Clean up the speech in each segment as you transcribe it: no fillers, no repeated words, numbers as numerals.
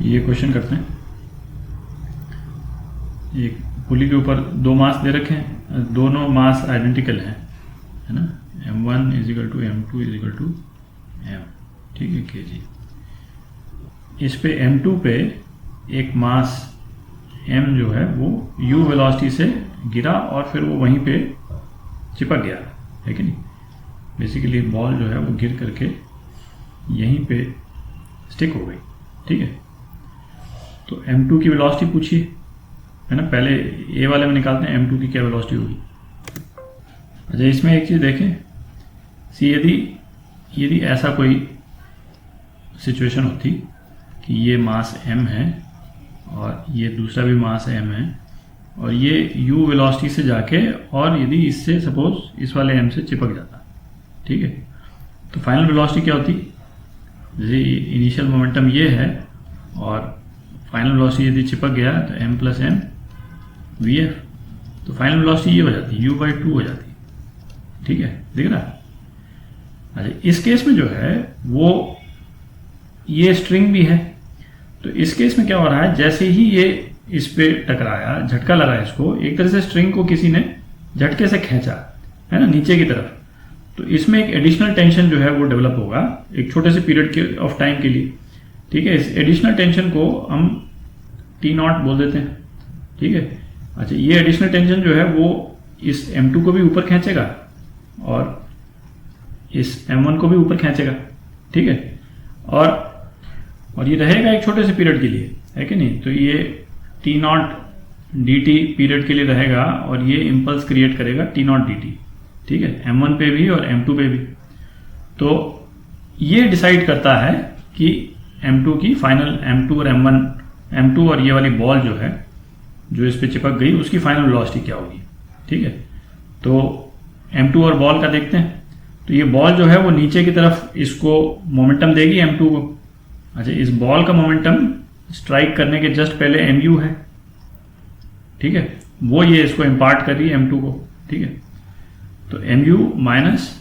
ये क्वेश्चन करते हैं। एक पुली के ऊपर दो मास दे रखे हैं, दोनों मास आइडेंटिकल हैं, है ना, m1 is equal to m2 is equal to m, ठीक है, kg। इस पे m2 पे एक मास m जो है वो u वेलोसिटी से गिरा और फिर वो वहीं पे चिपक गया, है कि नहीं। बेसिकली बॉल जो है वो गिर करके यहीं पे स्टिक हो गई, ठीक है। तो m2 की वेलोसिटी पूछिए, है ना। पहले ए वाले में निकालते हैं m2 की क्या वेलोसिटी होगी। अच्छा, इसमें एक चीज़ देखें, सी यदि ऐसा कोई सिचुएशन होती कि ये मास m है और ये दूसरा भी मास m है और ये u वेलोसिटी से जाके और यदि इससे सपोज इस वाले m से चिपक जाता, ठीक है, तो फाइनल वेलोसिटी क्या होती। जैसे इनिशियल मोमेंटम ये है और फाइनल वेलोसिटी यदि चिपक गया तो m प्लस m vf, तो फाइनल वेलोसिटी ये हो जाती, u/2 हो जाती, ठीक है, दिख रहा है। अच्छा, इस केस में जो है वो ये स्ट्रिंग भी है, तो इस केस में क्या हो रहा है, जैसे ही ये इस पे टकराया, झटका लगा इसको, एक तरह से स्ट्रिंग को किसी ने झटके से खींचा, है ना, नीचे की तरफ। तो इसमें एक एडिशनल टेंशन जो है वो डेवलप होगा एक छोटे से पीरियड के ऑफ टाइम के लिए, ठीक है। इस एडिशनल टेंशन को हम T0 बोल देते हैं, ठीक है। अच्छा, ये एडिशनल टेंशन जो है वो इस m2 को भी ऊपर खींचेगा और इस m1 को भी ऊपर खींचेगा, ठीक है, और ये रहेगा एक छोटे से पीरियड के लिए, है कि नहीं। तो ये T0 dt पीरियड के लिए रहेगा और ये इम्पल्स क्रिएट करेगा T0 dt, ठीक है, m1 पे भी और m2 पे भी। तो ये डिसाइड करता है कि m2 की फाइनल m2 और m2 और ये वाली बॉल जो है जो इस पे चिपक गई उसकी फाइनल वेलोसिटी क्या होगी, ठीक है। तो m2 और बॉल का देखते हैं। तो ये बॉल जो है वो नीचे की तरफ इसको मोमेंटम देगी m2 को। अच्छा, इस बॉल का मोमेंटम स्ट्राइक करने के जस्ट पहले mu है, ठीक है, वो ये इसको इम्पार्ट कर रही है m2 को, ठीक है। तो mu माइनस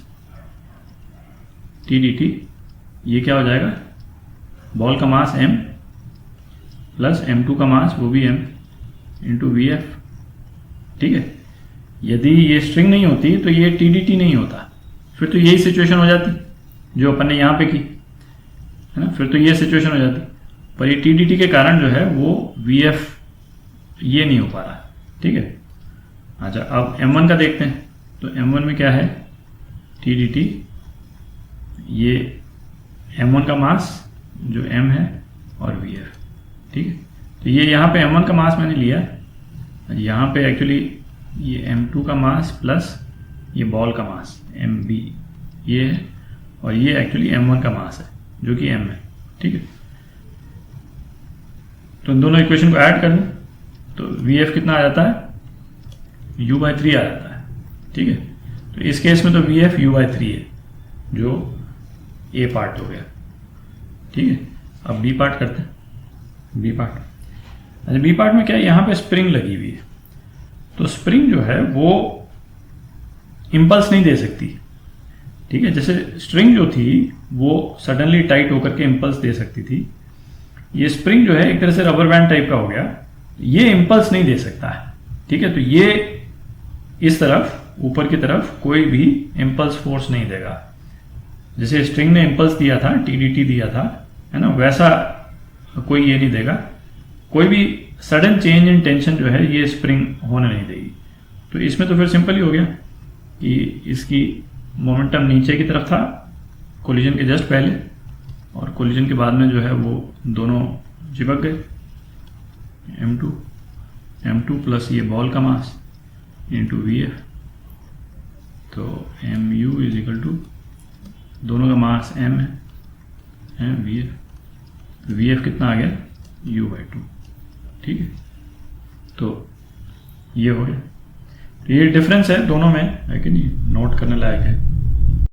t dt, ये क्या हो जाएगा, बॉल का मास m प्लस m2 का मास वो भी m इंटू vf, ठीक है। यदि ये स्ट्रिंग नहीं होती तो ये t dt नहीं होता, फिर तो यही सिचुएशन हो जाती जो अपन ने यहाँ पे की, है ना, फिर तो ये सिचुएशन हो जाती। पर ये t dt के कारण जो है वो vf ये नहीं हो पा रहा, ठीक है। अच्छा, अब m1 का देखते हैं। तो m1 में क्या है, t dt, ये m1 का मास जो m है और vf, ठीक है। तो ये यहाँ पे m1 का मास मैंने लिया, यहाँ पे एक्चुअली ये m2 का मास प्लस ये बॉल का मास mb ये है और ये एक्चुअली m1 का मास है जो कि m है, ठीक है। तो इन दोनों इक्वेशन को ऐड कर लें तो vf कितना आ जाता है, u/3 आ जाता है, ठीक है। तो इस केस में तो vf u/3 है जो a पार्ट हो गया, ठीक है। अब b पार्ट करते हैं। b पार्ट, अच्छा, b पार्ट में क्या है, यहाँ पे स्प्रिंग लगी हुई है। तो स्प्रिंग जो है वो इम्पल्स नहीं दे सकती, ठीक है। जैसे स्ट्रिंग जो थी वो सडनली टाइट होकर के इम्पल्स दे सकती थी, ये स्प्रिंग जो है एक तरह से रबर बैंड टाइप का हो गया, ये इम्पल्स नहीं दे सकता है, ठीक है। तो ये इस तरफ ऊपर की तरफ कोई भी इम्पल्स फोर्स नहीं देगा। जैसे स्ट्रिंग ने इम्पल्स दिया था, t dt दिया था, है ना, वैसा कोई ये नहीं देगा। कोई भी सडन चेंज इन टेंशन जो है ये स्प्रिंग होने नहीं देगी। तो इसमें तो फिर सिंपल ही हो गया कि इसकी मोमेंटम नीचे की तरफ था कोलिजन के जस्ट पहले, और कोलिजन के बाद में जो है वो दोनों चिपक गए, m2 प्लस ये बॉल का मास इंटू vf। तो mu इज इक्वल टू दोनों का मास m है vf कितना आ गया, u/2, ठीक है। तो ये हो गया। तो ये डिफरेंस है दोनों में, है कि नहीं, नोट करने लायक है।